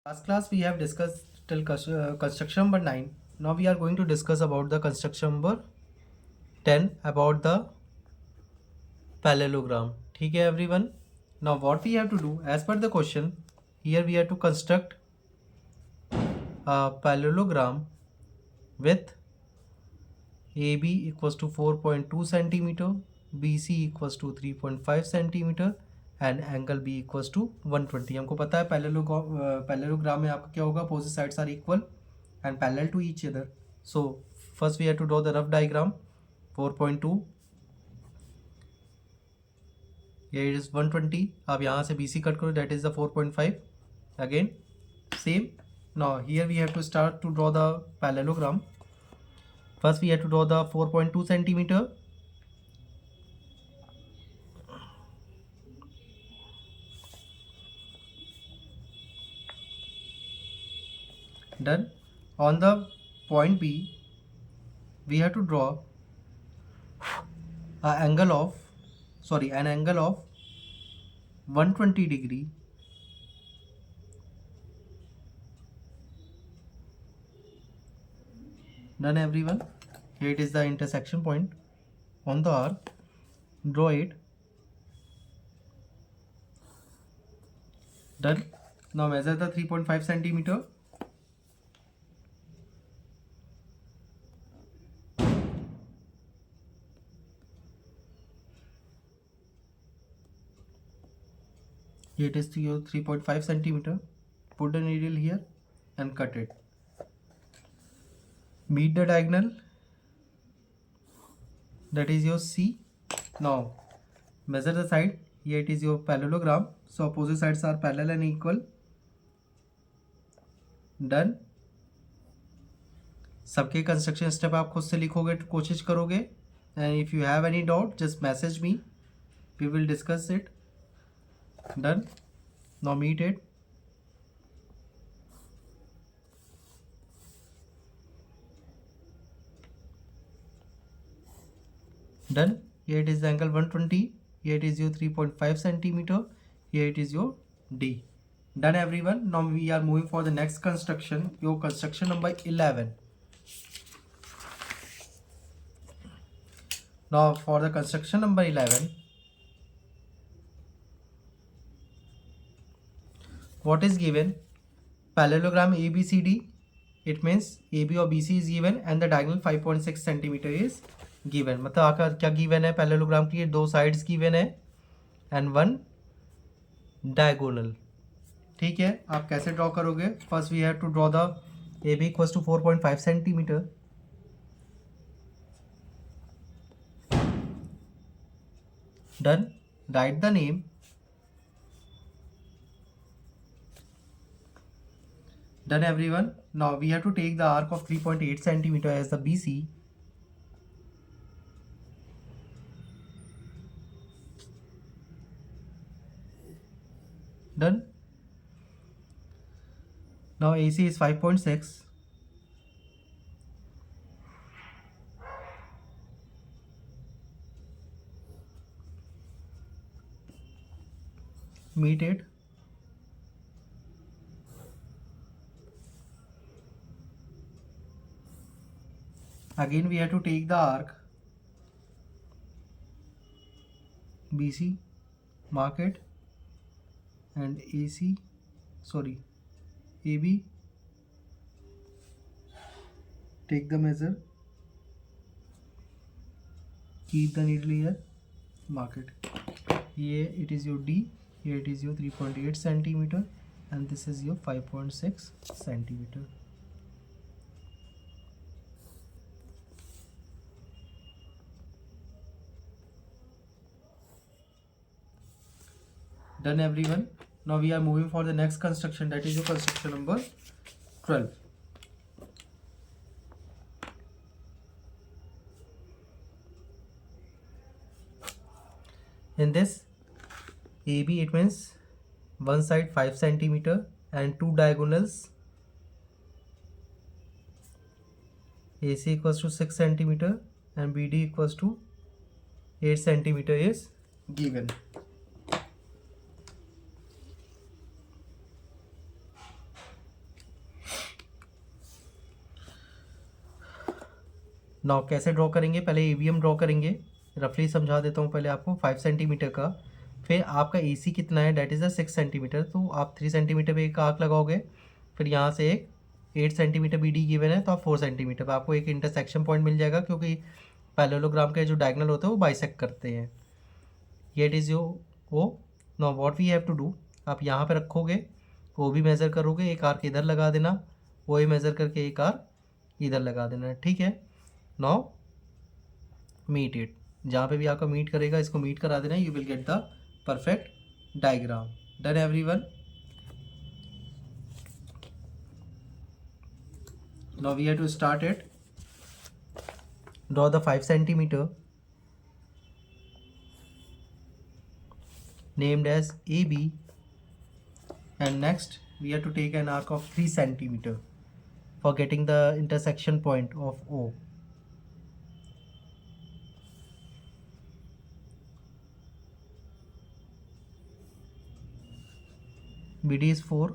Last class we have discussed till construction number 9. Now we are going to discuss about the construction number 10 about the parallelogram. ठीक है everyone. Now what we have to do as per the question, here we have to construct a parallelogram with AB equals to 4.2 centimeter, BC equals to 3.5 centimeter and angle B equals to 120. हमको पता है parallelogram में आपका क्या होगा, opposite sides are equal and parallel to each other. So first we have to draw the rough diagram. 4.2 ये is 120. आप यहाँ से बी सी कट करो, that is the 4.5. Again same. Now here we have to start to draw the parallelogram. First we have to draw the 4.2 centimetre. Done. On the point B we have to draw an angle of 120 degree done everyone. Here it is the intersection point on the arc. Draw it. Done. Now measure the 3.5 centimeter. Here it is to your 3.5 centimeter. Put the needle here and cut it. Meet the diagonal, that is your C. Now measure the side. Here it is your parallelogram, so opposite sides are parallel and equal. Done. सबके construction step आप खुद से लिखोगे, कोशिश करोगे. And if you have any doubt just message me, we will discuss it. Done. Now meet it. Done. Here it is the angle 120. Here it is your 3.5 centimeter. Here it is your D. Done everyone. Now we are moving for the next construction. Your construction number 11. Now for the construction number 11. What is given? Parallelogram ABCD. It means AB और BC is given and the diagonal 5.6 centimeter is given. मतलब आपका क्या given है parallelogram की? दो sides given है and one diagonal. ठीक है, आप कैसे ड्रॉ करोगे? First we have to draw the AB equals to 4.5 centimeter. Done. Write the name. Done everyone. Now we have to take the arc of 3.8 centimeter as the BC. Done. Now AC is 5.6. Meet it. Again we have to take the arc BC, mark it, and AB, take the measure, keep the needle here, mark it. Here it is your D, here it is your 3.8 centimeter and this is your 5.6 centimeter. Done everyone. Now we are moving for the next construction, that is your construction number 12. In this AB, it means one side 5 centimeter and two diagonals. AC equals to 6 centimeter and BD equals to 8 centimeter is given. Now कैसे draw करेंगे, पहले ABM draw करेंगे, रफली समझा देता हूँ पहले आपको। 5 सेंटीमीटर का, फिर आपका AC कितना है, डेट इज़ द 6 सेंटीमीटर, तो आप 3 सेंटीमीटर पे एक आर्क लगाओगे, फिर यहाँ से एक 8 सेंटीमीटर BD गिवन है, तो आप 4 सेंटीमीटर पर आपको एक इंटरसेक्शन पॉइंट मिल जाएगा, क्योंकि पैरेललोग्राम के जो डायगोनल होते हैं वो बाइसेक्ट करते हैं। ये it is your O। Now what we have to do, आप यहाँ पे रखोगे, वो भी मेज़र करोगे, एक आर्क इधर लगा देना, वो ही मेज़र करके एक आर्क इधर लगा देना, ठीक है। नाउ मीट इट, जहाँ पे भी आपका मीट करेगा इसको मीट करा देना, you will get the perfect diagram. Done everyone. Now we have to start it. Draw the 5 centimeter named as AB, and next we have to take an arc of 3 centimeter for getting the intersection point of O. BD is 4.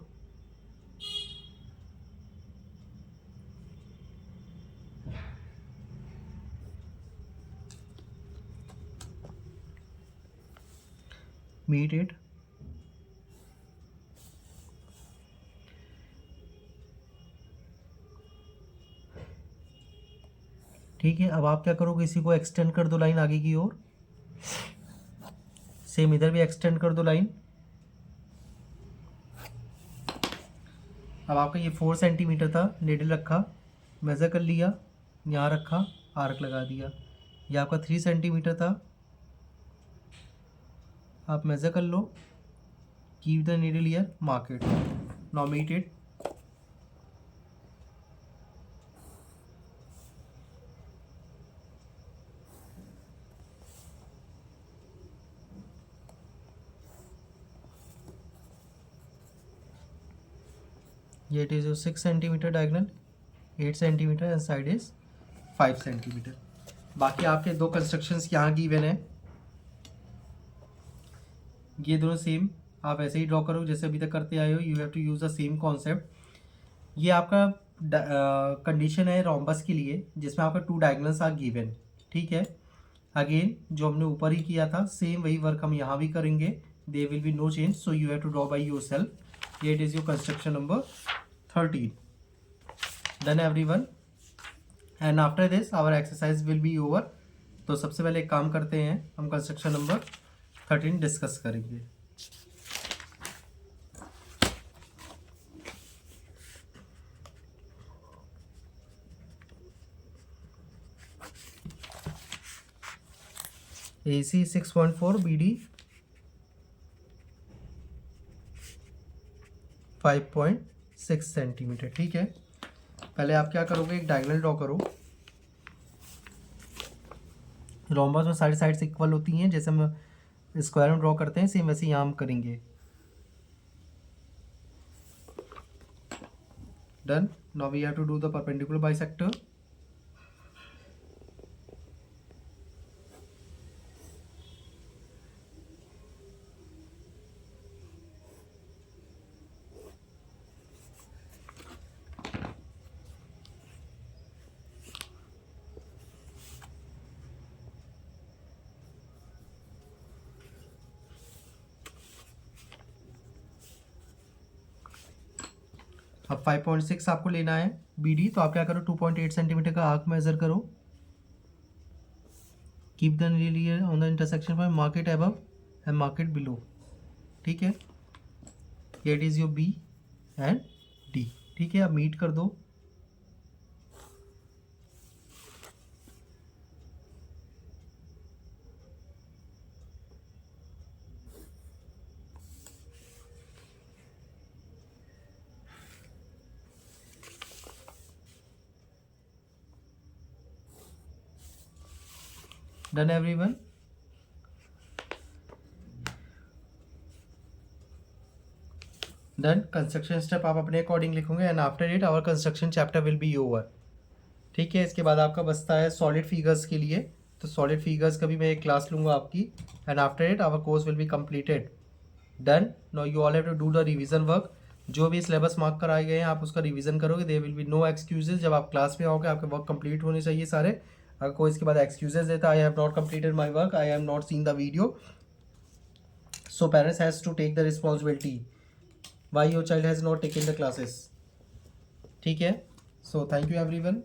Meet it. ठीक है, अब आप क्या करोगे, इसी को extend कर दो लाइन आगे की ओर, सेम इधर भी एक्सटेंड कर दो लाइन। अब आपका ये 4 सेंटीमीटर था, नीडल रखा, मेज़र कर लिया, यहाँ रखा, आर्क लगा दिया। ये आपका 3 सेंटीमीटर था, आप मेज़र कर लो, keep the needle here, mark it, now meet it. ये it is your 6 centimetre diagonal, 8 centimetre and side is 5 centimetre. बाकी आपके दो कंस्ट्रक्शंस यहाँ गिवन है, ये दोनों सेम आप ऐसे ही ड्रॉ करो जैसे अभी तक करते आए हो। You have to use the same concept. ये आपका कंडीशन है रोम्बस के लिए, जिसमें आपका 2 डायगोनल्स आर गिवन, ठीक है। अगेन जो हमने ऊपर ही किया था सेम वही वर्क हम यहाँ भी करेंगे, there will be no change, so you have to draw by yourself. ये it is your construction number 13। Done everyone, and after this our exercise will be over. तो सबसे पहले एक काम करते हैं, हम कंस्ट्रक्शन नंबर 13 डिस्कस करेंगे। AC 6.4, BD 5.6 सेंटीमीटर, ठीक है। पहले आप क्या करोगे, एक डायगोनल ड्रॉ करो। रोम्बस में सारी साइड्स इक्वल होती हैं, जैसे हम स्क्वायर में ड्रॉ करते हैं सेम वैसे यहाँ हम करेंगे। Done, now we have to do the perpendicular bisector. अब 5.6 आपको लेना है BD, तो आप क्या करो, 2.8 सेंटीमीटर का आर्क मेजर करो, keep the needle on the intersection point, mark it above and mark it below, ठीक है। It is your B and D, ठीक है। अब मीट कर दो। Done everyone, done. Construction step आप अपने अकॉर्डिंग लिखोगे, and after it our construction chapter will be over, ठीक है। इसके बाद आपका बचता है सॉलिड फिगर्स के लिए, तो सॉलिड फिगर्स का भी मैं एक क्लास लूँगा आपकी, and after it our course will be completed. Done, now you all have to do the revision work. जो भी सिलेबस मार्क कराए गए हैं आप उसका रिवीजन करोगे, there will be no excuses. जब आप क्लास में आओगे आपके वर्क कंप्लीट होने चाहिए सारे, अगर कोई इसके बाद एक्सक्यूजेज देता, I have not completed my work, I have not seen the video, so parents has to take the responsibility why your child has not taken the classes. ठीक है. So thank you everyone.